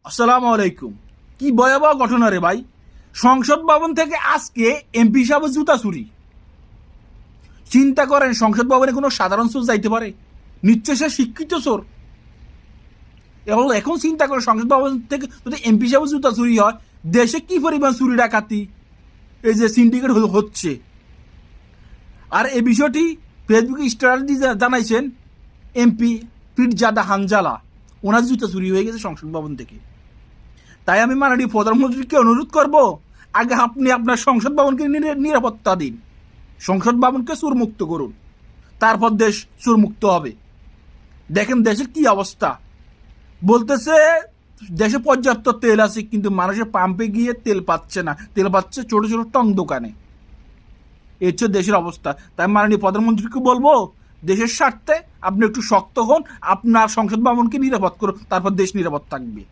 আসসালামু আলাইকুম। কি ভয়াবহ ঘটনা রে ভাই। সংসদ ভবন থেকে আজকে এমপি সাহেবের জুতা চুরি। চিন্তা করেন, সংসদ ভবনে কোনো সাধারণ চোর যাইতে পারে? নিশ্চয় সে শিক্ষিত চোর। এখন চিন্তা করে, সংসদ ভবন থেকে যদি এমপি সাহেবের জুতা চুরি হয়, দেশে কি পরিমাণ চুরি ডাকাতি এই যে সিন্ডিকেট হচ্ছে। আর এই বিষয়টি ফেসবুকে স্ট্যাটাস দিয়ে জানাইছেন এমপি পিরজাদা হানজালা। ওনার জুতা চুরি হয়ে গেছে সংসদ ভবন থেকে। তাই আমি মাননীয় প্রধানমন্ত্রীকে অনুরোধ করব, আগে আপনি আপনার সংসদ ভবনকে নিরাপত্তা দিন, সংসদ ভবনকে চোরমুক্ত করুন, তারপর দেশ চোরমুক্ত হবে। দেখেন দেশের কি অবস্থা। বলতেছে দেশে পর্যাপ্ত তেল আছে, কিন্তু মানুষের পাম্পে গিয়ে তেল পাচ্ছে না, তেল পাচ্ছে ছোট ছোট টং দোকানে। এই হচ্ছে দেশের অবস্থা। তাই মাননীয় প্রধানমন্ত্রীকে বলবো, দেশের স্বার্থে আপনি একটু শক্ত হন, আপনার সংসদ ভবনকে নিরাপদ করুন, তারপর দেশ নিরাপদ থাকবে।